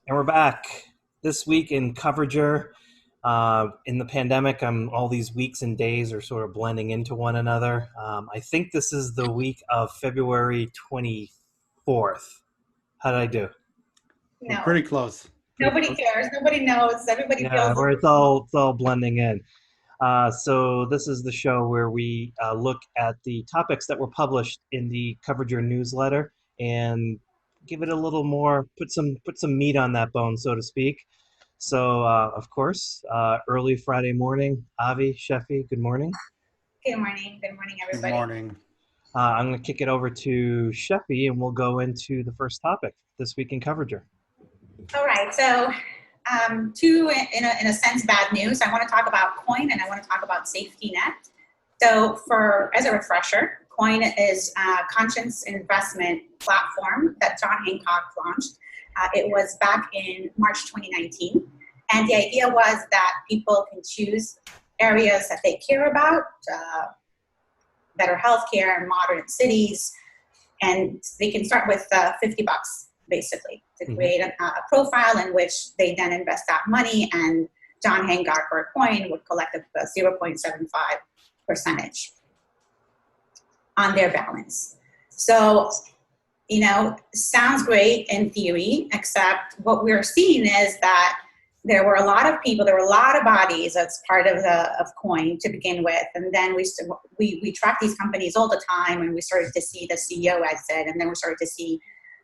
And we're back this week in Coverager. In the pandemic, all these weeks and days are sort of blending into one another. I think this is the week of February 24th. How did I do? We're No, pretty close. Pretty nobody close. cares. Nobody knows. Everybody Yeah, feels where it. it's all blending in. So this is the show where we look at the topics that were published in the Coverager newsletter and give it a little more, put some meat on that bone, so to speak. So of course, early Friday morning, Avi, Shefi, good morning. Good morning. Good morning, Good everybody. morning. I'm going to kick it over to Shefi, and we'll go into the first topic this week in Coverager. All right. So, two in a sense bad news. I want to talk about Coin and I want to talk about safety net. So, for as a refresher, Coin is a conscious investment platform that John Hancock launched. It was back in March 2019, and the idea was that people can choose areas that they care about, better healthcare in modern cities, and they can start with $50 basically to create a profile in which they then invest that money, and John Hancock or Coin would collect a 0.75 percentage on their balance. So, sounds great in theory, except what we're seeing is that there were a lot of people, there were a lot of bodies as part of Coin to begin with, and then we track these companies all the time, and we started to see the CEO exit, and then we started to see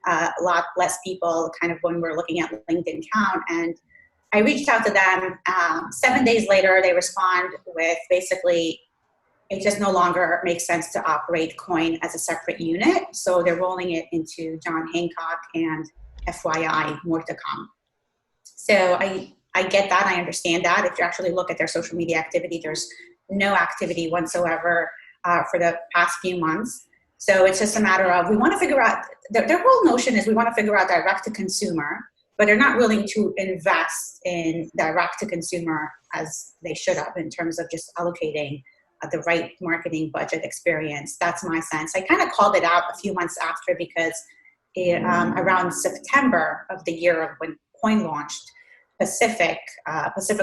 a lot less people kind of when we're looking at LinkedIn count. And I reached out to them. 7 days later, they respond with basically it just no longer makes sense to operate Coin as a separate unit. So they're rolling it into John Hancock, and FYI, more to come. So I get that. I understand that. If you actually look at their social media activity, there's no activity whatsoever for the past few months. So it's just a matter of we want to figure out, their whole notion is we want to figure out direct to consumer, but they're not willing to invest in direct to consumer as they should have in terms of just allocating the right marketing budget experience. That's my sense. I kind of called it out a few months after because around September of the year of when Coin launched, Pacific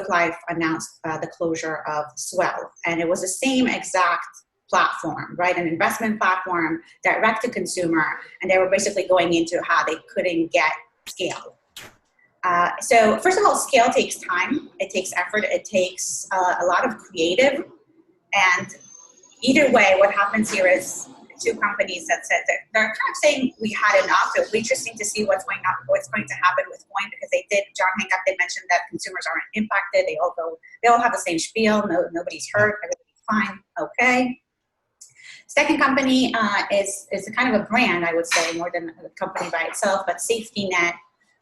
Life announced the closure of Swell, and it was the same exact platform, right? An investment platform, direct to consumer, and they were basically going into how they couldn't get scale. So first of all, scale takes time, it takes effort, it takes a lot of creative, and either way, what happens here is two companies that said that they're kind of saying we had enough. It'll be interesting to see what's going to happen with Coin, because John Hancock did mention that consumers aren't impacted. They all have the same spiel. Nobody's hurt. Everybody's fine. Okay. Second company is a kind of a brand, I would say, more than a company by itself, but Safety Net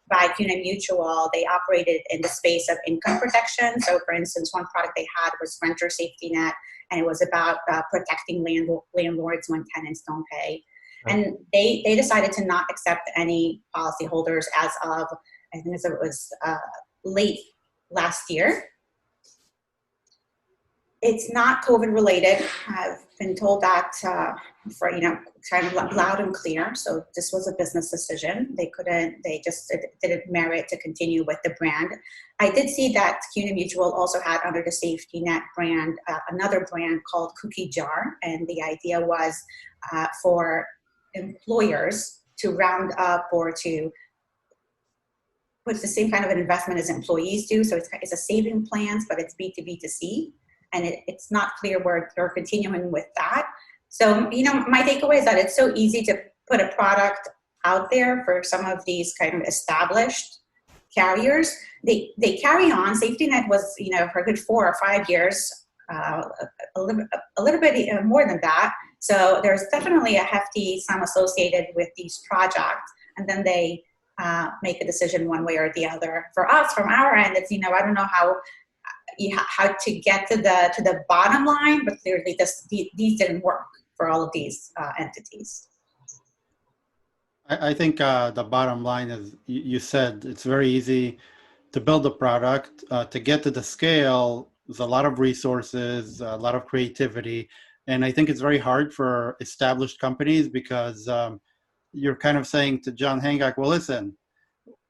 by CUNA Mutual. They operated in the space of income protection. So, for instance, one product they had was Renter Safety Net, and it was about protecting landlords when tenants don't pay. Right. And they decided to not accept any policyholders as of, I think it was late last year. It's not COVID related. I've been told that for kind of loud and clear. So this was a business decision. They just didn't merit to continue with the brand. I did see that CUNA Mutual also had under the Safety Net brand another brand called Cookie Jar, and the idea was for employers to round up or to put the same kind of an investment as employees do. So it's a saving plans, but it's B2B2C. And it's not clear where they're continuing with that. So, my takeaway is that it's so easy to put a product out there for some of these kind of established carriers. They carry on. Safety Net was, for a good 4 or 5 years, a little bit more than that. So there's definitely a hefty sum associated with these projects. And then they make a decision one way or the other. For us, from our end, it's, I don't know how to get to the bottom line, but clearly these didn't work for all of these entities. I think the bottom line is you said it's very easy to build a product. To get to the scale, there's a lot of resources, a lot of creativity. And I think it's very hard for established companies because you're kind of saying to John Hancock, well, listen,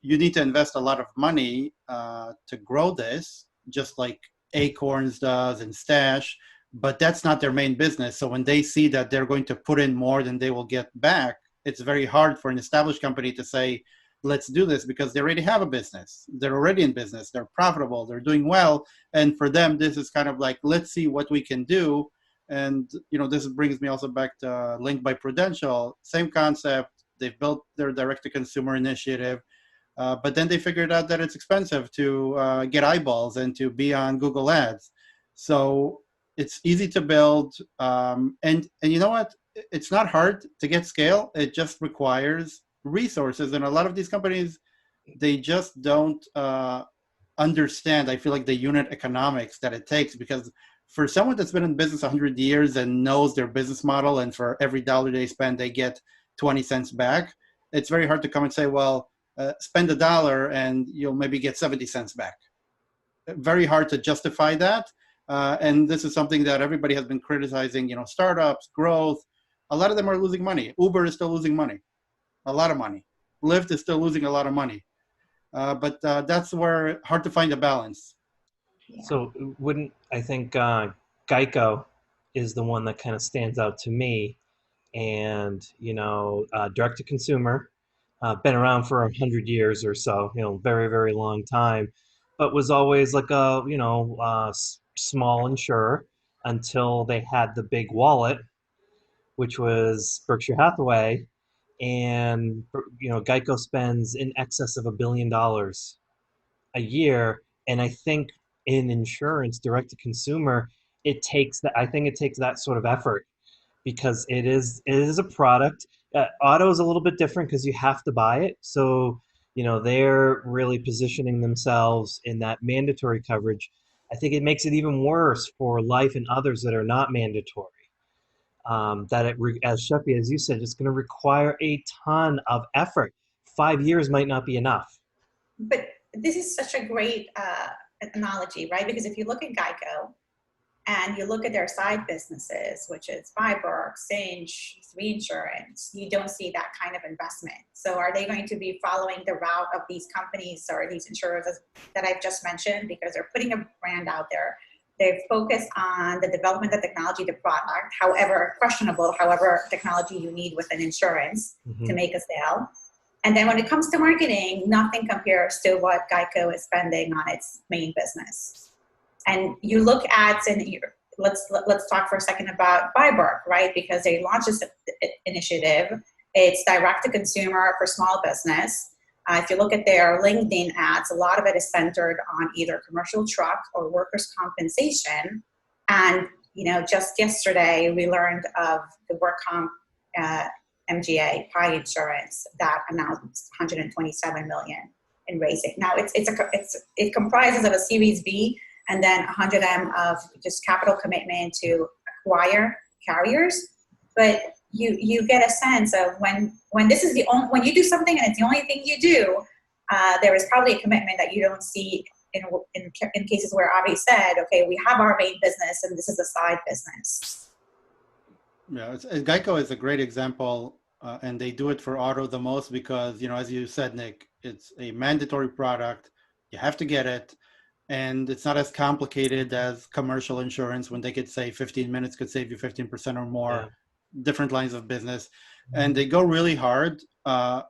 you need to invest a lot of money to grow this, just like Acorns does and Stash, but that's not their main business. So when they see that they're going to put in more than they will get back, it's very hard for an established company to say, let's do this, because they already have a business. They're already in business. They're profitable. They're doing well. And for them, this is kind of like, let's see what we can do. And, this brings me also back to Link by Prudential. Same concept. They've built their direct-to-consumer initiative. But then they figured out that it's expensive to get eyeballs and to be on Google Ads. So it's easy to build. And you know what? It's not hard to get scale. It just requires resources. And a lot of these companies, they just don't understand, I feel like, the unit economics that it takes. Because for someone that's been in business 100 years and knows their business model, and for every dollar they spend, they get 20 cents back, it's very hard to come and say, well, spend $1 and you'll maybe get 70 cents back. Very hard to justify that. And this is something that everybody has been criticizing, startups, growth. A lot of them are losing money. Uber is still losing money, a lot of money. Lyft is still losing a lot of money. But that's where hard to find a balance. Yeah. So I think Geico is the one that kind of stands out to me, and direct to consumer, been around for 100 years or so, very, very long time, but was always like a small insurer until they had the big wallet, which was Berkshire Hathaway, and Geico spends in excess of $1 billion a year, and I think in insurance, direct to consumer, I think it takes that sort of effort, because it is a product. Auto is a little bit different because you have to buy it. So, they're really positioning themselves in that mandatory coverage. I think it makes it even worse for life and others that are not mandatory. As Shefi, as you said, it's going to require a ton of effort. 5 years might not be enough. But this is such a great analogy, right? Because if you look at Geico and you look at their side businesses, which is Fiberr, Cinch, 3Insurance, you don't see that kind of investment. So are they going to be following the route of these companies or these insurers that I've just mentioned? Because they're putting a brand out there. They've focused on the development of technology, the product, however questionable, however technology you need with an insurance to make a sale. And then when it comes to marketing, nothing compares to what Geico is spending on its main business. And you look at, let's talk for a second about Fiberr, right? Because they launched this initiative. It's direct to consumer for small business. If you look at their LinkedIn ads, a lot of it is centered on either commercial truck or workers' compensation. And just yesterday we learned of the work comp MGA, Pi Insurance, that announced $127 million in raising. Now it comprises of a Series B and then $100 million of just capital commitment to acquire carriers. But you get a sense of when this is when you do something and it's the only thing you do, there is probably a commitment that you don't see in cases where Avi said, okay, we have our main business and this is a side business. Yeah, Geico is a great example, and they do it for auto the most because, as you said, Nick, it's a mandatory product. You have to get it, and it's not as complicated as commercial insurance when they could say 15 minutes could save you 15% or more. Yeah. Different lines of business, and they go really hard. I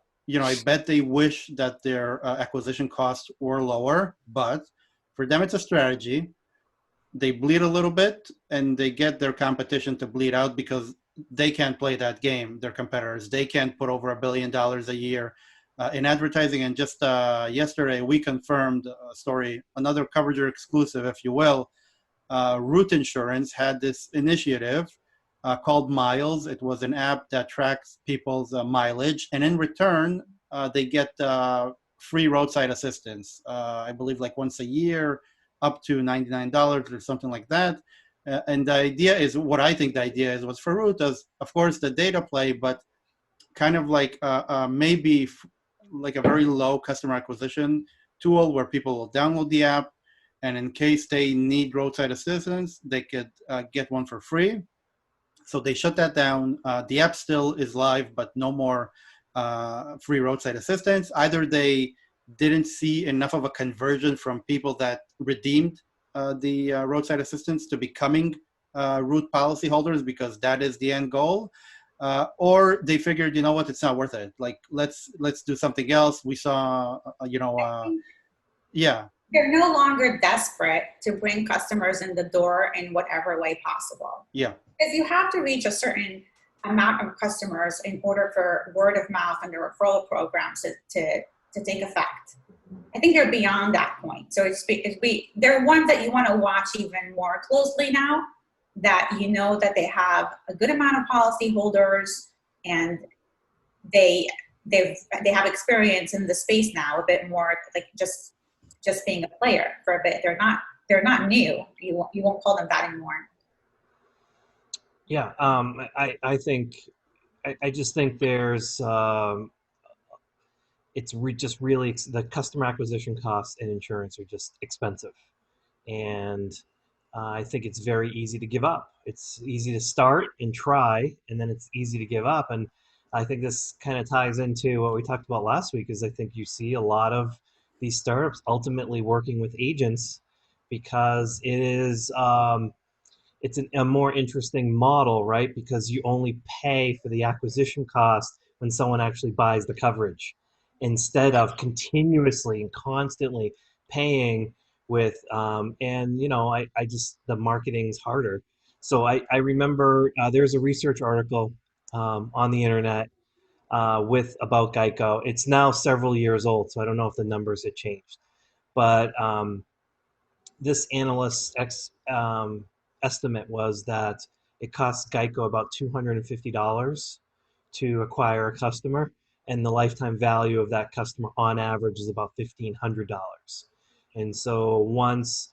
bet they wish that their acquisition costs were lower, but for them, it's a strategy. They bleed a little bit and they get their competition to bleed out because they can't play that game. Their competitors, they can't put over $1 billion a year in advertising. And just yesterday, we confirmed a story, another Coverage exclusive, if you will. Root Insurance had this initiative called Miles. It was an app that tracks people's mileage. And in return, they get free roadside assistance, I believe like once a year, up to $99 or something like that. And the idea is, what I think the idea is, was for Root is, of course, the data play, but kind of like maybe like a very low customer acquisition tool where people will download the app, and in case they need roadside assistance, they could get one for free. So they shut that down. The app still is live, but no more free roadside assistance. Either they didn't see enough of a conversion from people that redeemed the roadside assistance to becoming route policyholders, because that is the end goal. Or they figured, you know what, it's not worth it. Like, let's do something else. We saw, yeah, They're no longer desperate to bring customers in the door in whatever way possible. yeah, Because you have to reach a certain amount of customers in order for word of mouth and the referral programs to take effect. I think they're beyond that point. So they're ones that you want to watch even more closely now, that you know that they have a good amount of policyholders and they have experience in the space now, a bit more like just being a player for a bit. They're not new. You won't call them that anymore. Yeah, I just think there's just really the customer acquisition costs in insurance are just expensive, and I think it's very easy to give up. It's easy to start and try, and then it's easy to give up. And I think this kind of ties into what we talked about last week. Is I think you see a lot of these startups ultimately working with agents because it's a more interesting model, right? Because you only pay for the acquisition cost when someone actually buys the coverage, instead of continuously and constantly paying with, and I just, the marketing's harder. So I remember there's a research article on the internet about Geico. It's now several years old, so I don't know if the numbers had changed. But this analyst's estimate was that it costs Geico about $250 to acquire a customer, and the lifetime value of that customer on average is about $1,500. And so once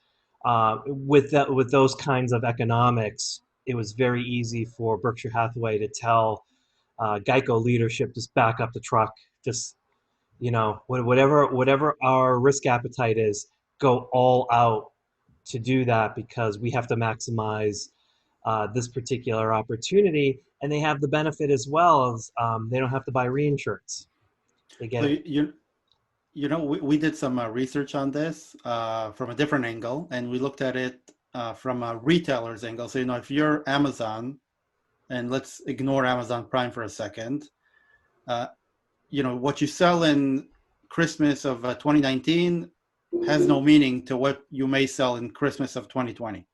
with those kinds of economics, it was very easy for Berkshire Hathaway to tell Geico leadership, just back up the truck, just whatever our risk appetite is, go all out to do that, because we have to maximize this particular opportunity. And they have the benefit as well of they don't have to buy reinsurance. They get so it. we did some research on this from a different angle, and we looked at it from a retailer's angle. So, if you're Amazon, and let's ignore Amazon Prime for a second, what you sell in Christmas of 2019 has no meaning to what you may sell in Christmas of 2020.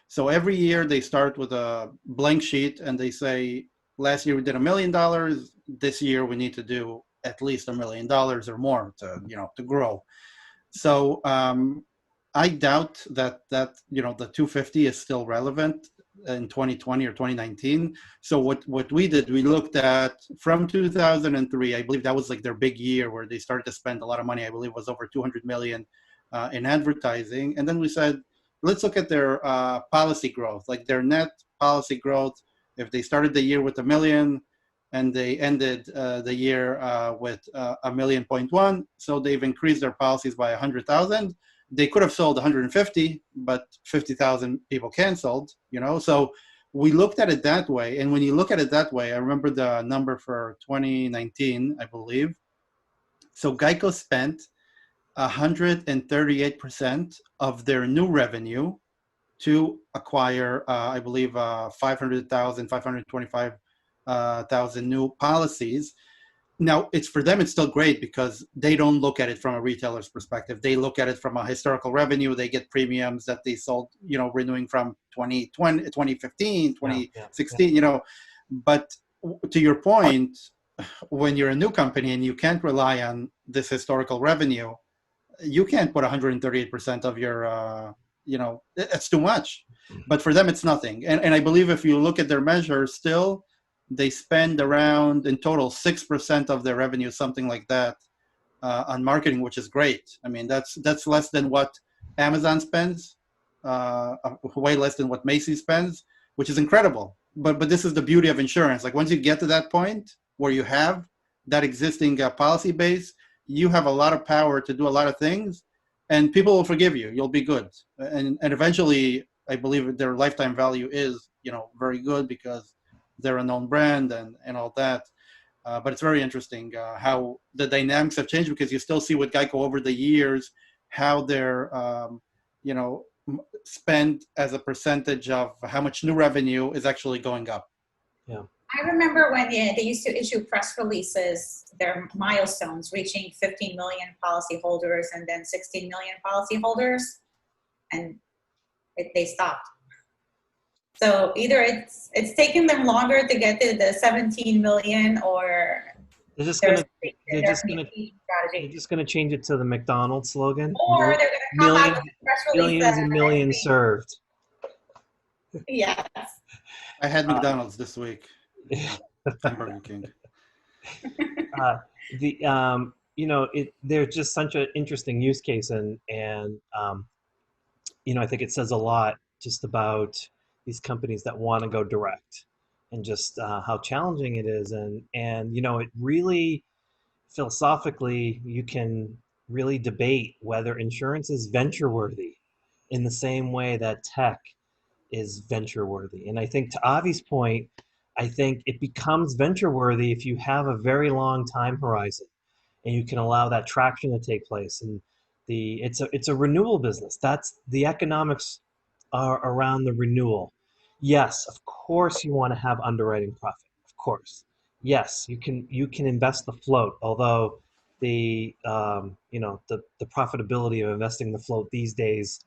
So every year they start with a blank sheet and they say, last year we did $1 million. This year we need to do at least $1 million or more to grow. So I doubt that the 250 is still relevant in 2020 or 2019. So what we did, we looked at from 2003. I believe that was like their big year where they started to spend a lot of money. I believe it was over 200 million in advertising. And then we said, let's look at their policy growth, like their net policy growth. If they started the year with 1 million and they ended the year with 1.1 million, so they've increased their policies by 100,000. They could have sold 150, but 50,000 people canceled, So we looked at it that way. And when you look at it that way, I remember the number for 2019, I believe. So Geico spent 138% of their new revenue to acquire, I believe, 525,000 new policies. Now, it's for them, it's still great because they don't look at it from a retailer's perspective. They look at it from a historical revenue. They get premiums that they sold, renewing from 2020, 2015, 2016, Yeah. But to your point, when you're a new company and you can't rely on this historical revenue, you can't put 138% of your, it's too much. But for them, it's nothing. And I believe if you look at their measures still, they spend around, in total, 6% of their revenue, something like that, on marketing, which is great. I mean, that's less than what Amazon spends, way less than what Macy's spends, which is incredible. But this is the beauty of insurance. Like, once you get to that point where you have that existing policy base, you have a lot of power to do a lot of things, and people will forgive you. You'll be good. And eventually, I believe their lifetime value is, very good because they're a known brand and all that. But it's very interesting how the dynamics have changed, because you still see with Geico over the years how their you know spend as a percentage of how much new revenue is actually going up. Yeah. I remember when they used to issue press releases, their milestones reaching 15 million policyholders and then 16 million policyholders, and they stopped. So either it's taken them longer to get to the 17 million, or They're just there's gonna they're just gonna they're strategy, just gonna change it to the McDonald's slogan. or they're going to come out Millions, with a press release millions and next millions week. served. Yes. I had McDonald's this week and Burger King. The there's just such an interesting use case, and I think it says a lot just about these companies that want to go direct, and just how challenging it is, and it really philosophically you can really debate whether insurance is venture worthy in the same way that tech is venture worthy. And I think to Avi's point, I think it becomes venture worthy if you have a very long time horizon and you can allow that traction to take place. And it's a renewal business. That's the economics are around the renewal. Yes, of course you want to have underwriting profit. Of course. Yes, you can invest the float, although the profitability of investing the float these days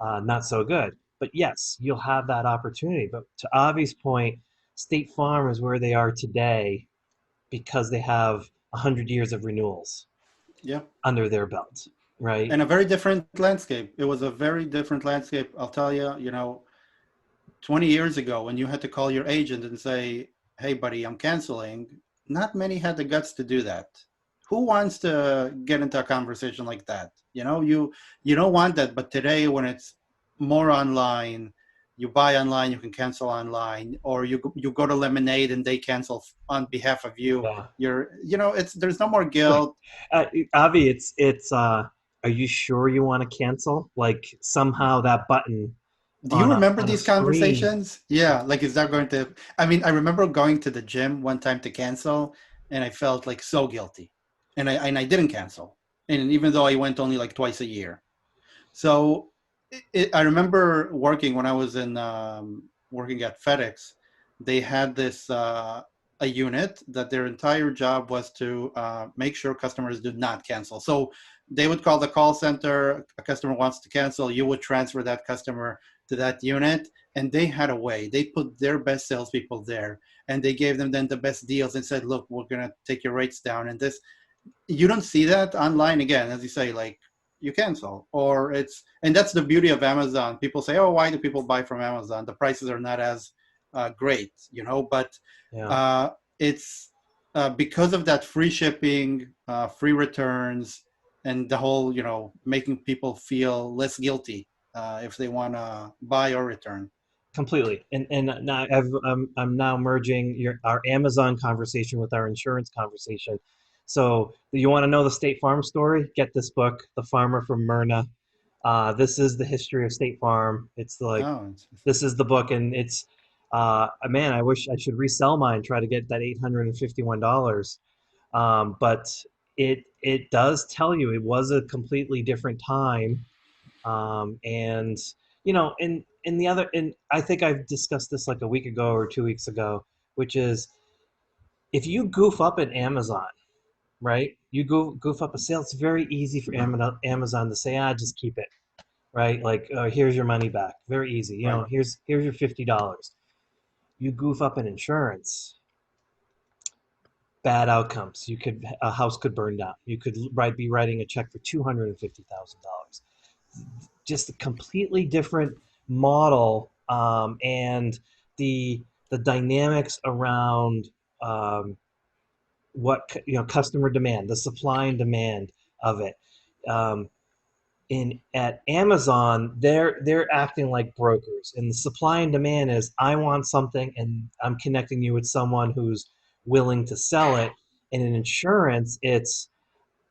not so good. But yes, you'll have that opportunity. But to Avi's point, State Farm is where they are today because they have 100 years of renewals Yeah. under their belt, right? And a very different landscape. It was a very different landscape. I'll tell you, 20 years ago when you had to call your agent and say, hey, buddy, I'm canceling, not many had the guts to do that. Who wants to get into a conversation like that? You don't want that. But today, when it's more online, you buy online, you can cancel online, or you go to Lemonade and they cancel on behalf of you. Yeah. There's no more guilt. Avi, it's are you sure you want to cancel? Like somehow that button Do you remember on a these screen. conversations? Yeah, like is that going to? I mean, I remember going to the gym one time to cancel, and I felt like so guilty, and I didn't cancel, and even though I went only like twice a year. So I remember working when I was in working at FedEx. They had this a unit that their entire job was to make sure customers did not cancel. So they would call the call center. A customer wants to cancel. You would transfer that customer to that unit, and they had a way. They put their best salespeople there, and they gave them then the best deals and said, "Look, we're gonna take your rates down." And this, you don't see that online again, as you say, like you cancel, and that's the beauty of Amazon. People say, oh, why do people buy from Amazon? The prices are not as great, but Yeah. it's because of that free shipping, free returns, and the whole, making people feel less guilty if they want to buy or return. Completely. And now I'm now merging our Amazon conversation with our insurance conversation. So you want to know the State Farm story? Get this book, The Farmer from Myrna. This is the history of State Farm. It's like Oh, this is the book, and it's man, I wish I should resell mine, try to get that $851. But it does tell you it was a completely different time, and and the other, and I think I've discussed this like a week ago or 2 weeks ago, which is if you goof up at Amazon, right? You goof up a sale. It's very easy for Amazon to say, just keep it, right? Like, here's your money back. Very easy. right. Here's your $50. You goof up in insurance, bad outcomes. A house could burn down. You could be writing a check for $250,000. Just a completely different model, and the dynamics around what customer demand, the supply and demand of it. In at Amazon, they're acting like brokers, and the supply and demand is I want something, and I'm connecting you with someone who's willing to sell it. And in insurance, it's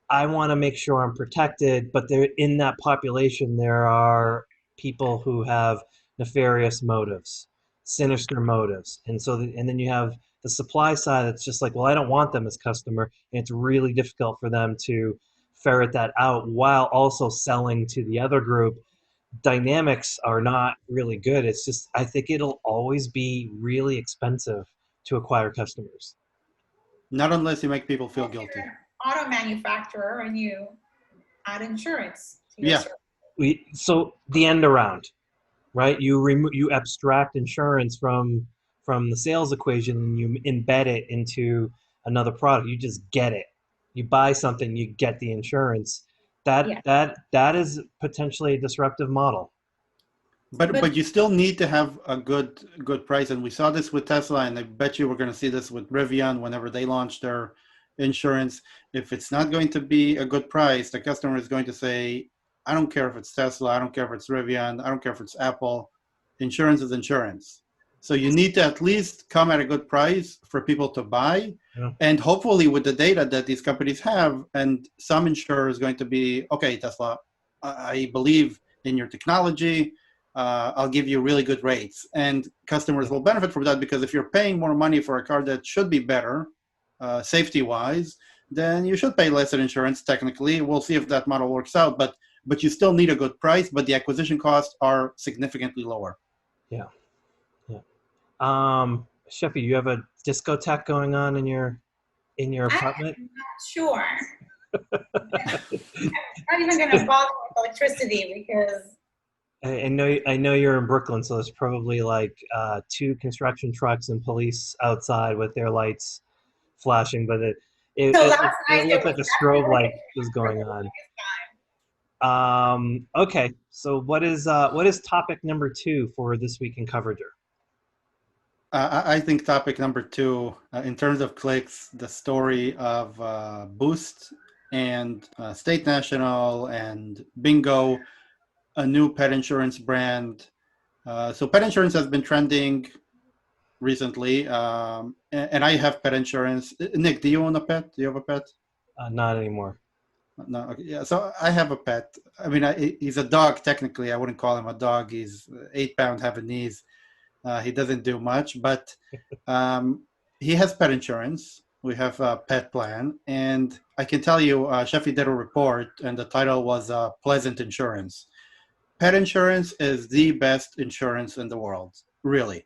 I want to make sure I'm protected, but there in that population there are people who have nefarious motives, sinister motives. And so, and then you have the supply side that's just like, well, I don't want them as customer, and it's really difficult for them to ferret that out while also selling to the other group. Dynamics are not really good. It's just, I think it'll always be really expensive to acquire customers. Not unless you make people feel If you're guilty. an auto manufacturer and you add insurance to your Yeah. service. So the end around, right? You abstract insurance from the sales equation and you embed it into another product. You just get it. You buy something, you get the insurance. Yeah. That is potentially a disruptive model. But you still need to have a good price, and we saw this with Tesla, and I bet you we're going to see this with Rivian whenever they launch their insurance. If it's not going to be a good price, the customer is going to say, "I don't care if it's Tesla, I don't care if it's Rivian, I don't care if it's Apple. Insurance is insurance." So you need to at least come at a good price for people to buy, Yeah. and hopefully with the data that these companies have, and some insurer is going to be, "Okay, Tesla, I believe in your technology. I'll give you really good rates." And customers will benefit from that, because if you're paying more money for a car that should be better, safety-wise, then you should pay less in insurance, technically. We'll see if that model works out, but you still need a good price, but the acquisition costs are significantly lower. Yeah. Yeah. Shefi, you have a discotheque going on in your apartment? I'm not sure. I'm not even going to bother with electricity because I know you're in Brooklyn, so there's probably like two construction trucks and police outside with their lights flashing, but so last it night there looked was like a strobe definitely light was for going the on. longest Okay, so what is topic number 2 for this week in Coverager? I think topic number 2, in terms of clicks, the story of Boost and State National and Bingo, a new pet insurance brand. So pet insurance has been trending recently, and I have pet insurance. Nick, do you own a pet? Do you have a pet? Not anymore. No. Okay. Yeah. So I have a pet. I mean, he's a dog. Technically, I wouldn't call him a dog. He's 8 pound, Havanese. He doesn't do much, but um, he has pet insurance. We have a pet plan, and I can tell you, Shefi did a report, and the title was "Pleasant Insurance." Pet insurance is the best insurance in the world, really.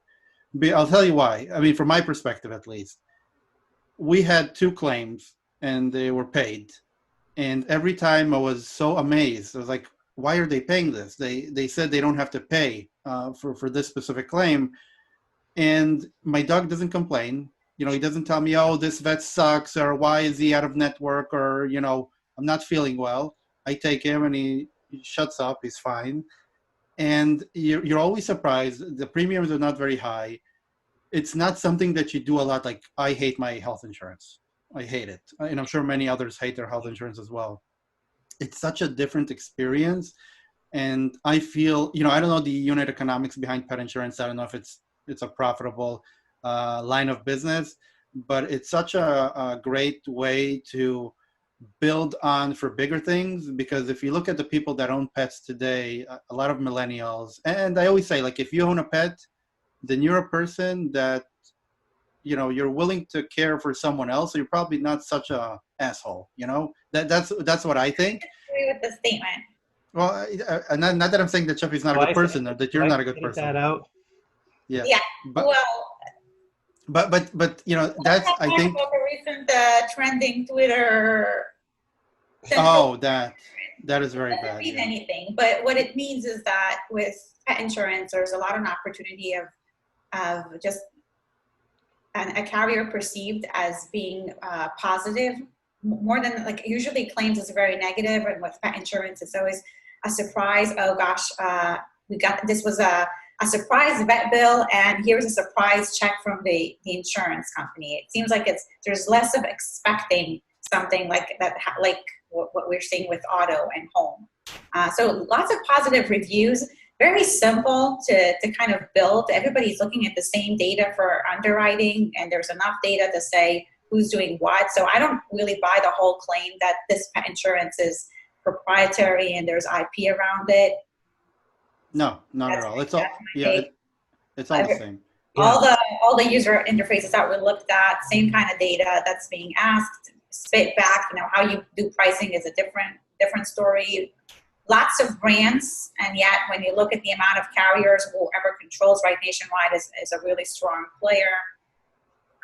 I'll tell you why. I mean, from my perspective, at least, we had 2 claims, and they were paid. And every time I was so amazed. I was like, why are they paying this? They said they don't have to pay for this specific claim. And my dog doesn't complain. He doesn't tell me, oh, this vet sucks, or why is he out of network, or, I'm not feeling well. I take him and he shuts up. He's fine. And you're always surprised. The premiums are not very high. It's not something that you do a lot. Like, I hate my health insurance. I hate it. And I'm sure many others hate their health insurance as well. It's such a different experience. And I feel, I don't know the unit economics behind pet insurance. I don't know if it's a profitable line of business, but it's such a great way to build on for bigger things. Because if you look at the people that own pets today, a lot of millennials, and I always say, like, if you own a pet, then you're a person that, you're willing to care for someone else. So you're probably not such a asshole. That's what I think. I agree with the statement. Well, not that I'm saying that Shefi's not a good person, or that you're not a good person. That out. Yeah. Yeah. But, well, but that's, I think. About the recent trending Twitter. Oh, that is very It doesn't bad. mean Yeah. anything, but what it means is that with pet insurance, there's a lot of opportunity of just a carrier perceived as being positive, more than, like, usually claims is very negative, and with pet insurance, it's always a surprise. Oh gosh, this was a surprise vet bill, and here's a surprise check from the insurance company. It seems like there's less of expecting something like that, like what we're seeing with auto and home. So lots of positive reviews. Very simple to kind of build. Everybody's looking at the same data for underwriting, and there's enough data to say who's doing what. So I don't really buy the whole claim that this pet insurance is proprietary and there's IP around it. No, not at all. It's all, yeah, it's all the same. All the user interfaces that we looked at, same kind of data that's being asked, spit back. How you do pricing is a different story. Lots of brands, and yet when you look at the amount of carriers, whoever controls right nationwide is a really strong player.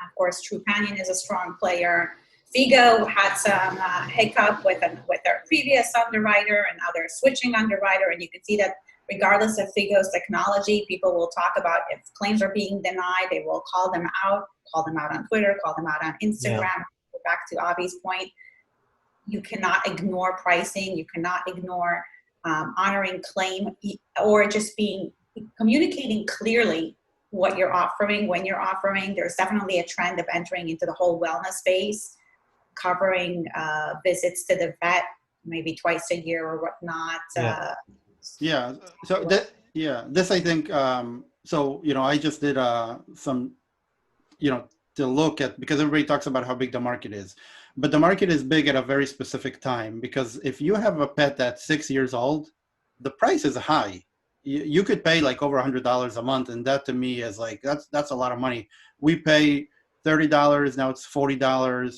Of course, Trupanion is a strong player. Figo had some hiccup with their previous underwriter, and now they're switching underwriter, and you can see that regardless of Figo's technology, people will talk about if claims are being denied, they will call them out on Twitter, call them out on Instagram. Yeah. Back to Avi's point, you cannot ignore pricing, you cannot ignore honoring claim, or just communicating clearly what you're offering, when you're offering. There's definitely a trend of entering into the whole wellness space, covering visits to the vet maybe twice a year or whatnot. Yeah. So this I think. So I just did some, to look at, because everybody talks about how big the market is, but the market is big at a very specific time, because if you have a pet that's 6 years old, the price is high. You could pay like over $100 a month, and that to me is like that's a lot of money. We pay $30 now; it's $40.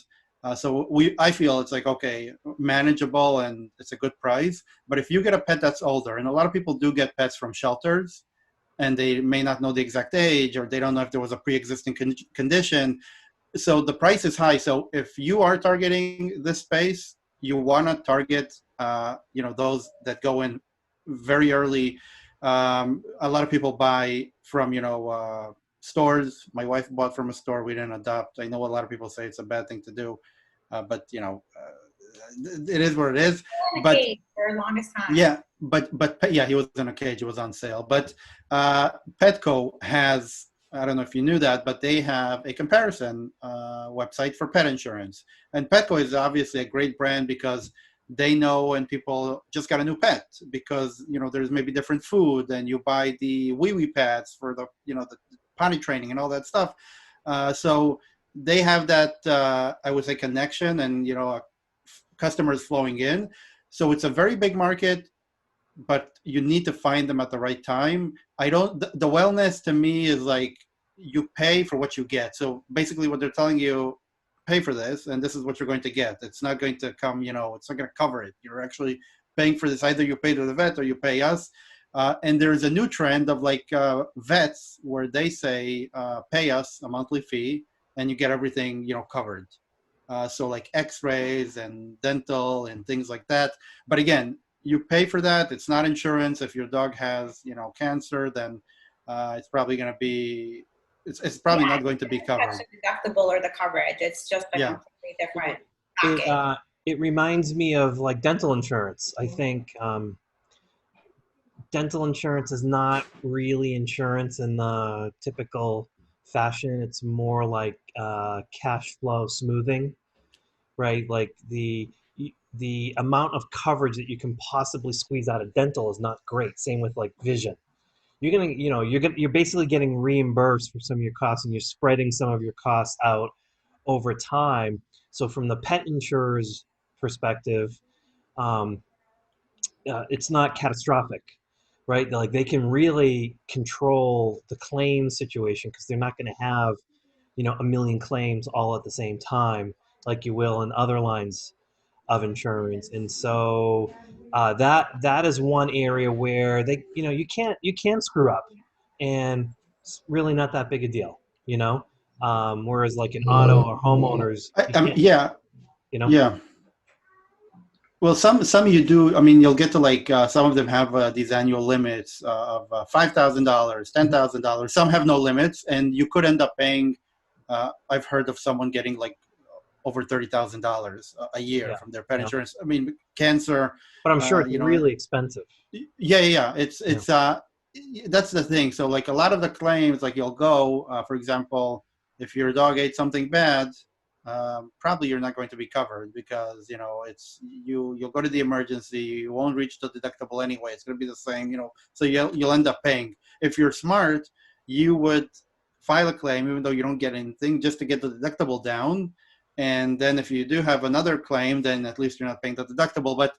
So I feel it's like, okay, manageable, and it's a good price. But if you get a pet that's older, and a lot of people do get pets from shelters, and they may not know the exact age, or they don't know if there was a pre-existing condition, so the price is high. So if you are targeting this space, you want to target those that go in very early. A lot of people buy from stores. My wife bought from a store. We didn't adopt. I know a lot of people say it's a bad thing to do, but it is what it is. But for the longest time. Yeah, but yeah, he was in a cage. It was on sale. But Petco has, I don't know if you knew that, but they have a comparison website for pet insurance. And Petco is obviously a great brand because they know when people just got a new pet, because there's maybe different food, and you buy the wee pads for the the potty training and all that stuff. So they have that I would say connection, and customers flowing in. So it's a very big market, but you need to find them at the right time. The wellness to me is like, you pay for what you get. So basically what they're telling you, pay for this, and this is what you're going to get. It's not going to come, it's not going to cover it. You're actually paying for this. Either you pay to the vet or you pay us. And there's a new trend of like vets where they say, pay us a monthly fee and you get everything, covered. So like x-rays and dental and things like that. But again, you pay for that. It's not insurance. If your dog has, cancer, then it's probably going to be, it's probably not going to be covered. That's the deductible or the coverage. It's just a completely different package. It reminds me of like dental insurance. I think dental insurance is not really insurance in the typical fashion. It's more like cash flow smoothing, right? Like the amount of coverage that you can possibly squeeze out of dental is not great. Same with like vision. You're basically getting reimbursed for some of your costs, and you're spreading some of your costs out over time. So from the pet insurer's perspective, it's not catastrophic, right? Like they can really control the claim situation, because they're not going to have, a million claims all at the same time, like you will in other lines of insurance. And so that is one area where you can't screw up, and it's really not that big a deal, whereas like an auto or homeowners, yeah. Well, some you do. I mean, you'll get to like some of them have these annual limits of $5,000, $10,000. Some have no limits, and you could end up paying. I've heard of someone getting like over $30,000 a year from their pet insurance. I mean, cancer. But I'm sure it's really expensive. Yeah. It's that's the thing. So like a lot of the claims, like you'll go, for example, if your dog ate something bad, probably you're not going to be covered, because you'll go to the emergency, you won't reach the deductible anyway. It's going to be the same, so you'll end up paying. If you're smart, you would file a claim even though you don't get anything, just to get the deductible down. And then if you do have another claim, then at least you're not paying the deductible. But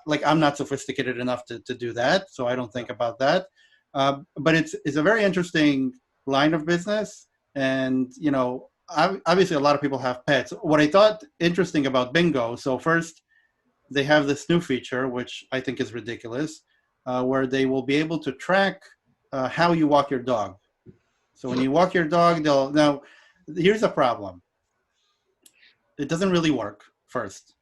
like I'm not sophisticated enough to do that, so I don't think about that. But it's a very interesting line of business. And, obviously a lot of people have pets. What I thought interesting about Bingo, so first they have this new feature, which I think is ridiculous, where they will be able to track how you walk your dog. So when you walk your dog, now here's a problem. It doesn't really work first.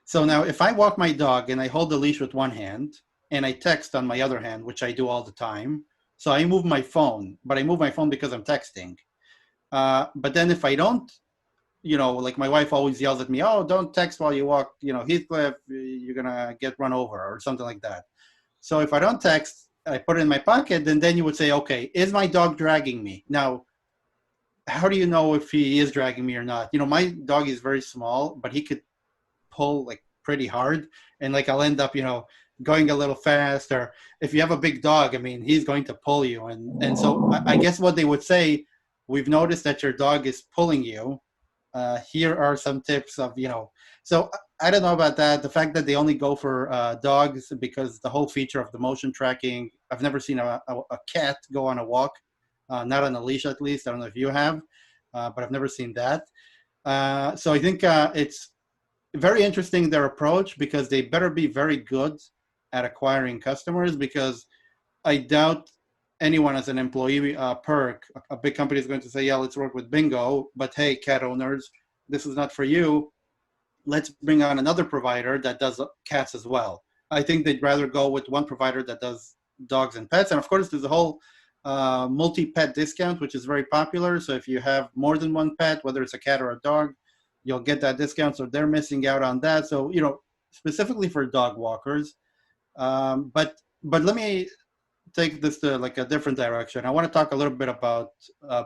So now if I walk my dog and I hold the leash with one hand and I text on my other hand, which I do all the time, so I move my phone, but I move my phone because I'm texting. But then if I don't, like my wife always yells at me, oh, don't text while you walk, Heathcliff, you're going to get run over or something like that. So if I don't text, I put it in my pocket, and then you would say, okay, is my dog dragging me? Now, how do you know if he is dragging me or not? My dog is very small, but he could pull like pretty hard, and like I'll end up, going a little fast. Or if you have a big dog, I mean, he's going to pull you. And so I guess what they would say, we've noticed that your dog is pulling you. Here are some tips of, so I don't know about that. The fact that they only go for dogs, because the whole feature of the motion tracking, I've never seen a cat go on a walk, not on a leash at least. I don't know if you have, but I've never seen that. So I think it's very interesting, their approach, because they better be very good at acquiring customers, because I doubt anyone as an employee perk, a big company is going to say, yeah, let's work with Bingo, but hey, cat owners, this is not for you. Let's bring on another provider that does cats as well. I think they'd rather go with one provider that does dogs and pets. And of course, there's a whole multi-pet discount, which is very popular. So if you have more than one pet, whether it's a cat or a dog, you'll get that discount. So they're missing out on that. So, specifically for dog walkers. But let me take this to like a different direction. I want to talk a little bit about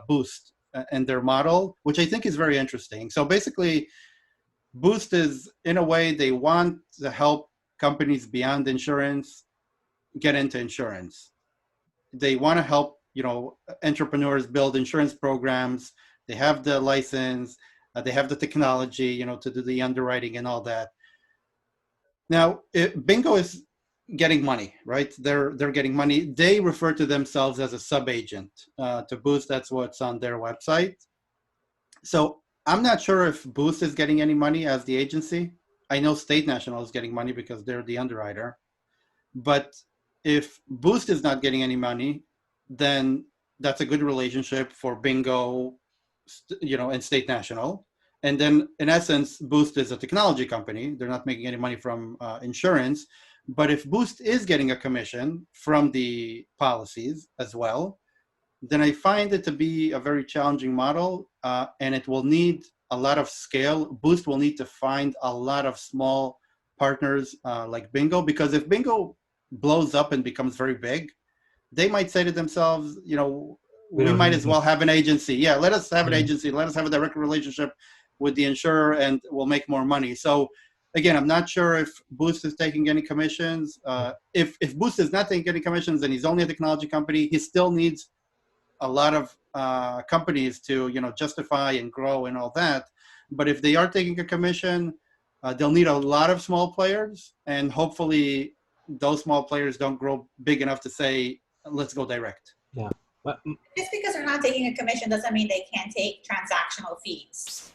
Boost and their model, which I think is very interesting. So basically, Boost is, in a way, they want to help companies beyond insurance get into insurance. They want to help, entrepreneurs build insurance programs. They have the license, they have the technology, to do the underwriting and all that. Now, Bingo is getting money, right? They're getting money. They refer to themselves as a sub-agent to Boost. That's what's on their website. So I'm not sure if Boost is getting any money as the agency. I know State National is getting money because they're the underwriter. But if Boost is not getting any money, then that's a good relationship for Bingo, and State National. And then, in essence, Boost is a technology company. They're not making any money from insurance. But if Boost is getting a commission from the policies as well, then I find it to be a very challenging model, and it will need a lot of scale. Boost will need to find a lot of small partners like Bingo, because if Bingo blows up and becomes very big, they might say to themselves, we might as well have an agency. Yeah, let us have an agency. Let us have a direct relationship with the insurer, and we'll make more money. So again, I'm not sure if Boost is taking any commissions. If Boost is not taking any commissions and he's only a technology company, he still needs a lot of companies to justify and grow and all that. But if they are taking a commission, they'll need a lot of small players, and hopefully those small players don't grow big enough to say, let's go direct. Yeah. But, Just because they're not taking a commission doesn't mean they can't take transactional fees.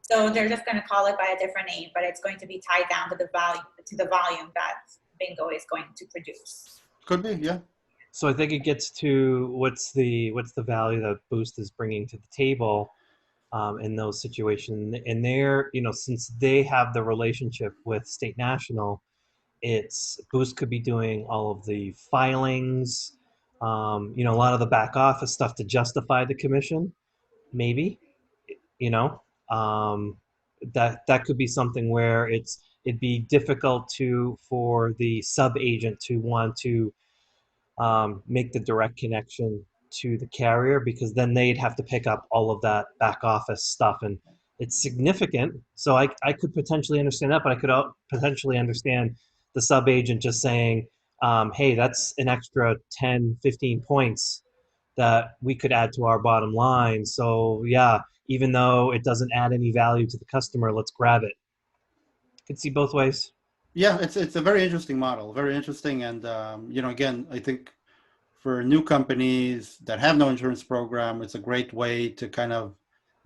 So they're just going to call it by a different name, but it's going to be tied down to the volume that Bingo is going to produce. Could be, yeah. so I think it gets to what's the value that Boost is bringing to the table in those situations. And they're, since they have the relationship with State National, it's Boost could be doing all of the filings, a lot of the back office stuff to justify the commission, maybe, that could be something where it'd be difficult for the sub agent to want to make the direct connection to the carrier, because then they'd have to pick up all of that back office stuff, and it's significant. So I could potentially understand that, but I could potentially understand the sub agent just saying, hey, that's an extra 10, 15 points that we could add to our bottom line. So yeah, even though it doesn't add any value to the customer, let's grab it. Could see both ways. Yeah, it's a very interesting model, very interesting. And, again, I think for new companies that have no insurance program, it's a great way to kind of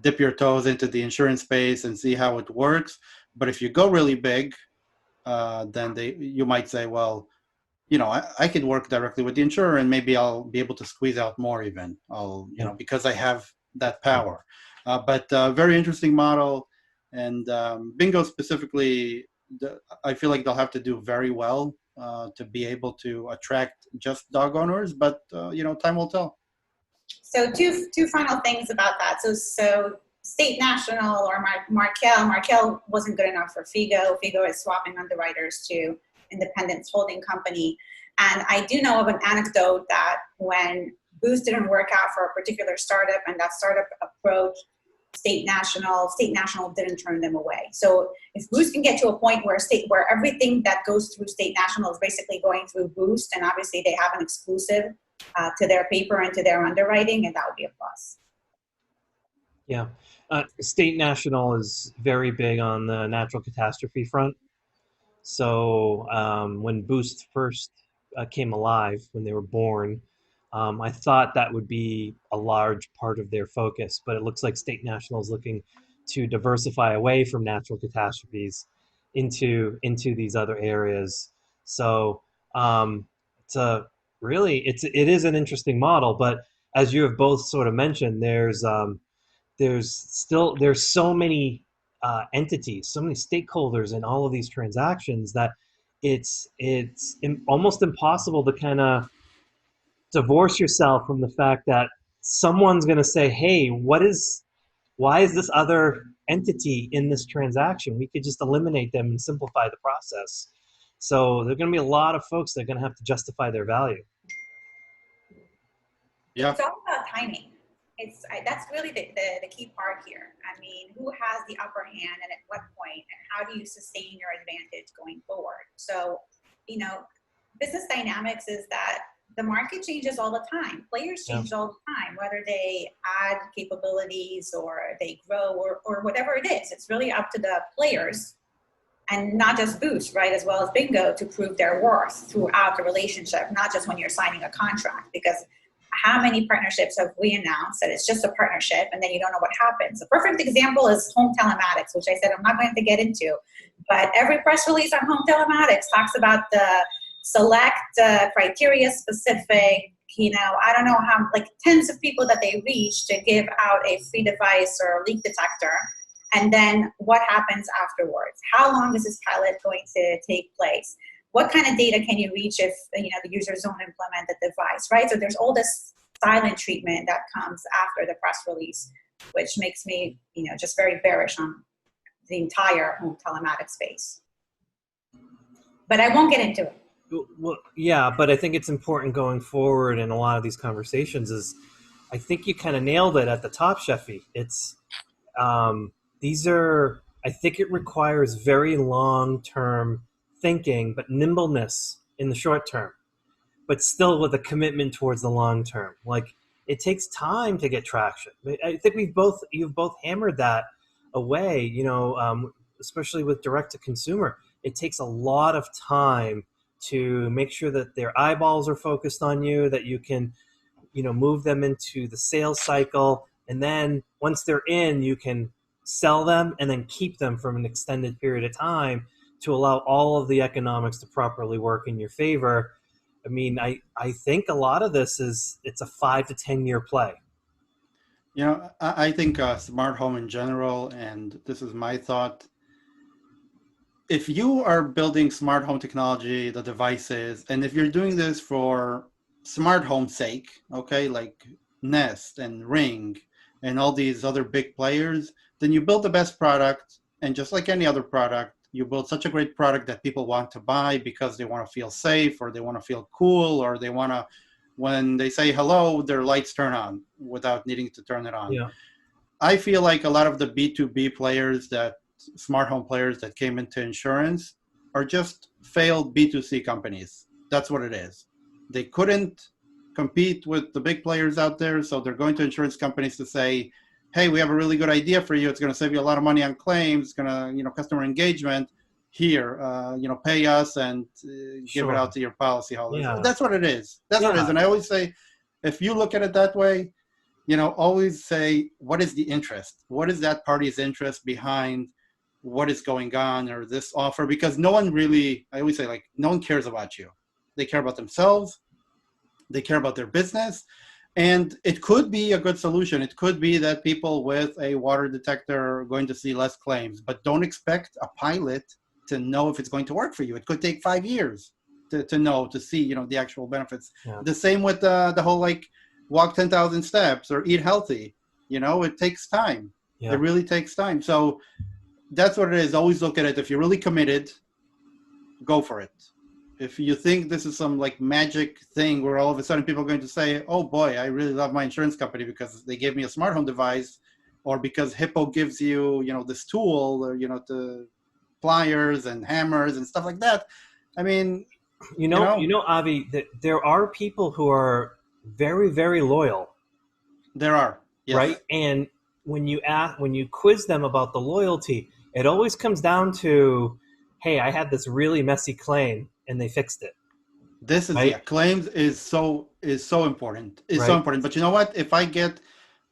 dip your toes into the insurance space and see how it works. But if you go really big, then you might say, well, I could work directly with the insurer and maybe I'll be able to squeeze out more even. Yeah. Because I have that power. But very interesting model. And Bingo specifically, I feel like they'll have to do very well to be able to attract just dog owners. But, time will tell. So two final things about that. So State National or Markel wasn't good enough for Figo. Figo is swapping underwriters to Independence Holding Company. And I do know of an anecdote that when Boost didn't work out for a particular startup and that startup approached State National didn't turn them away. So if Boost can get to a point where everything that goes through State National is basically going through Boost, and obviously they have an exclusive to their paper and to their underwriting, and that would be a plus. Yeah. State National is very big on the natural catastrophe front. So when Boost first came alive, when they were born, I thought that would be a large part of their focus, but it looks like State National is looking to diversify away from natural catastrophes into these other areas. So it is an interesting model, but as you have both sort of mentioned, there's so many entities, so many stakeholders in all of these transactions that it's almost impossible to kind of divorce yourself from the fact that someone's going to say, hey, why is this other entity in this transaction? We could just eliminate them and simplify the process. So there are going to be a lot of folks that are going to have to justify their value. Yeah. It's all about timing. That's really the key part here. I mean, who has the upper hand and at what point, and how do you sustain your advantage going forward? So, business dynamics is that the market changes all the time. Players change all the time, whether they add capabilities or they grow or whatever it is. It's really up to the players, and not just Boost, right, as well as Bingo, to prove their worth throughout the relationship, not just when you're signing a contract. Because how many partnerships have we announced that it's just a partnership and then you don't know what happens? A perfect example is home telematics, which I said I'm not going to get into. But every press release on home telematics talks about the select criteria specific, I don't know how, like tens of people that they reach to give out a free device or a leak detector. And then what happens afterwards? How long is this pilot going to take place? What kind of data can you reach if the users don't implement the device, right? So there's all this silent treatment that comes after the press release, which makes me just very bearish on the entire home telematics space. But I won't get into it. Well, yeah, but I think it's important going forward in a lot of these conversations is, I think you kind of nailed it at the top, Shefi. It's I think it requires very long-term thinking, but nimbleness in the short term, but still with a commitment towards the long term. Like, it takes time to get traction. I think you've both hammered that away, especially with direct to consumer. It takes a lot of time to make sure that their eyeballs are focused on you, that you can, move them into the sales cycle. And then once they're in, you can sell them and then keep them for an extended period of time to allow all of the economics to properly work in your favor. I mean, I think a lot of this it's a 5 to 10 year play. I think smart home in general, and this is my thought, if you are building smart home technology, the devices, and if you're doing this for smart home sake, okay, like Nest and Ring and all these other big players, then you build the best product. And just like any other product, you build such a great product that people want to buy because they want to feel safe, or they want to feel cool, or they want to, when they say hello, their lights turn on without needing to turn it on. Yeah. I feel like a lot of the B2B players, smart home players that came into insurance, are just failed B2C companies. That's what it is. They couldn't compete with the big players out there, so they're going to insurance companies to say, hey, we have a really good idea for you. It's going to save you a lot of money on claims. It's going to, customer engagement. here, pay us and give it Sure. out to your policyholders. Yeah. That's what it is. That's what it is. Yeah. And I always say, if you look at it that way, always say, what is the interest? What is that party's interest behind what is going on or this offer? Because no one really, I always say, like, no one cares about you. They care about themselves. They care about their business. And it could be a good solution. It could be that people with a water detector are going to see less claims, but don't expect a pilot to know if it's going to work for you. It could take 5 years to know, to see, the actual benefits. Yeah. The same with the whole, like, walk 10,000 steps or eat healthy. It takes time. Yeah. It really takes time. So that's what it is. Always look at it. If you're really committed, go for it. If you think this is some like magic thing where all of a sudden people are going to say, oh boy, I really love my insurance company because they gave me a smart home device, or because Hippo gives you, this tool, or, the pliers and hammers and stuff like that. I mean, Avi, that there are people who are very, very loyal. There are, yes. Right? And when you quiz them about the loyalty, it always comes down to, hey, I had this really messy claim and they fixed it. This is, right? Claims is so important. It's Right. so important. But you know what? If I get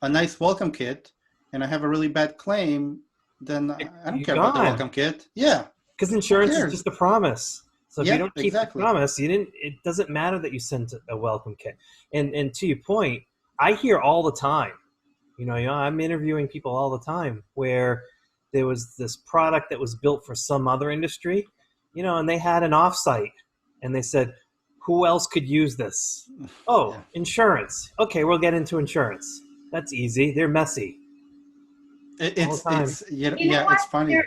a nice welcome kit and I have a really bad claim, then I don't care about the welcome kit. Yeah. Because insurance is just a promise. So if you don't keep the promise, it doesn't matter that you sent a welcome kit. And to your point, I hear all the time, I'm interviewing people all the time where there was this product that was built for some other industry, and they had an offsite and they said, who else could use this? Oh, insurance. Okay, we'll get into insurance. That's easy. They're messy. It's funny.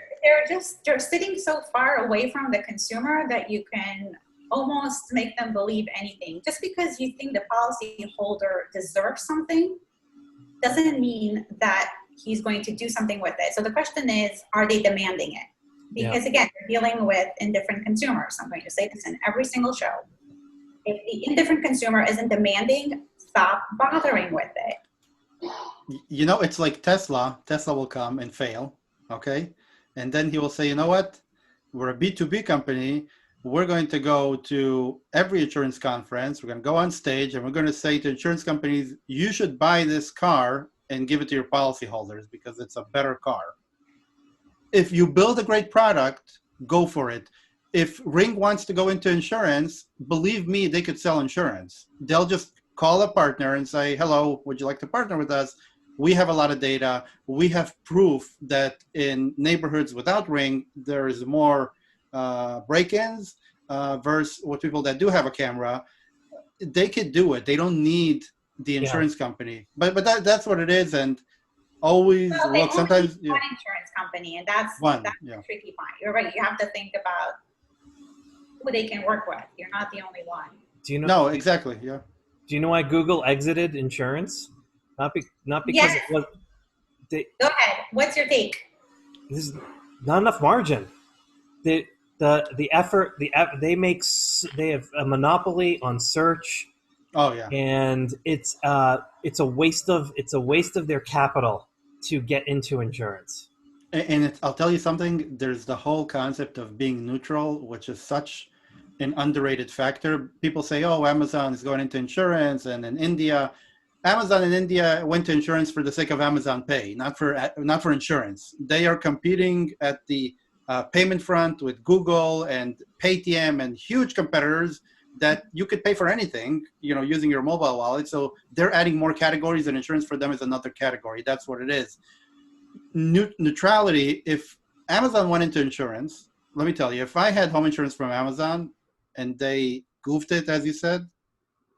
They're sitting so far away from the consumer that you can almost make them believe anything. Just because you think the policy holder deserves something doesn't mean that he's going to do something with it. So the question is, are they demanding it? Because again, you're dealing with indifferent consumers. I'm going to say this in every single show. If the indifferent consumer isn't demanding, stop bothering with it. It's like Tesla. Tesla will come and fail, okay? And then he will say, you know what? We're a B2B company. We're going to go to every insurance conference. We're going to go on stage and we're going to say to insurance companies, you should buy this car and give it to your policyholders because it's a better car. If you build a great product, go for it. If Ring wants to go into insurance, believe me, they could sell insurance. They'll just call a partner and say, hello, would you like to partner with us? We have a lot of data. We have proof that in neighborhoods without Ring, there is more break-ins versus with people that do have a camera. They could do it. They don't need the insurance company. But that's what it is. And always look, sometimes one insurance company, and that's the tricky part. You're right. You have to think about who they can work with. You're not the only one. Do you know? No, exactly. Yeah. Do you know why Google exited insurance? Not because it was. Go ahead. What's your take? There's not enough margin. The effort they have a monopoly on search. Oh yeah. And it's a waste of their capital to get into insurance. And I'll tell you something. There's the whole concept of being neutral, which is such an underrated factor. People say, "Oh, Amazon is going into insurance," and in India, Amazon in India went to insurance for the sake of Amazon Pay, not for insurance. They are competing at the payment front with Google and Paytm and huge competitors that you could pay for anything, using your mobile wallet. So they're adding more categories, and insurance for them is another category. That's what it is. Neutrality. If Amazon went into insurance, let me tell you, if I had home insurance from Amazon and they goofed it, as you said,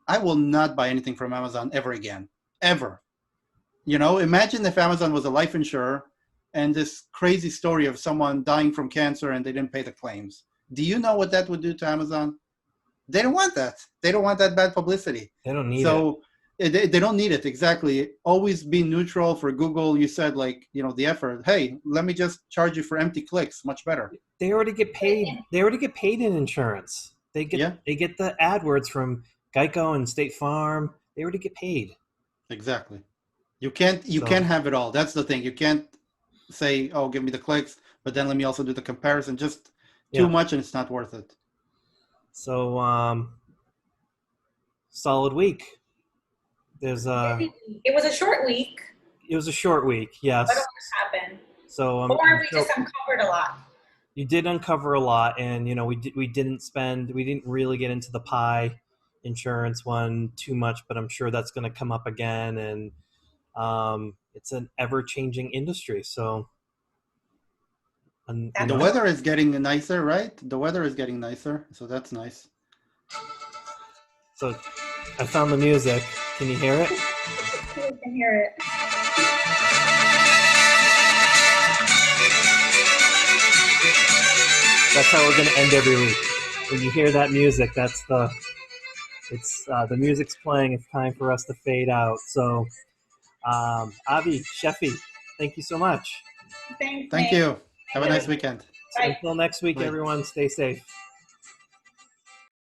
I will not buy anything from Amazon ever again, ever. Imagine if Amazon was a life insurer and this crazy story of someone dying from cancer and they didn't pay the claims. Do you know what that would do to Amazon? They don't want that. They don't want that bad publicity. They don't need it. So they don't need it. Exactly. Always be neutral. For Google, you said the effort. Hey, let me just charge you for empty clicks. Much better. They already get paid. They already get paid in insurance. They get the AdWords from Geico and State Farm. They already get paid. Exactly. You can't have it all. That's the thing. You can't say, oh, give me the clicks, but then let me also do the comparison. Just too Yeah. much and it's not worth it. So solid week. There's It was a short week, it was a short week, yes. but a lot happened. So Or we just uncovered a lot. you did uncover a lot, and we didn't really get into the pie insurance one too much, but I'm sure that's going to come up again, and it's an ever-changing industry. So, The weather is getting nicer, right? The weather is getting nicer, so that's nice. So I found the music. Can you hear it? I can hear it. That's how we're going to end every week. When you hear that music, that's the music's playing. It's time for us to fade out. So, Avi, Shefi, thank you so much. Thanks, Thank Nick. you. Have a nice weekend. Bye. Until next week, Bye. everyone, stay safe.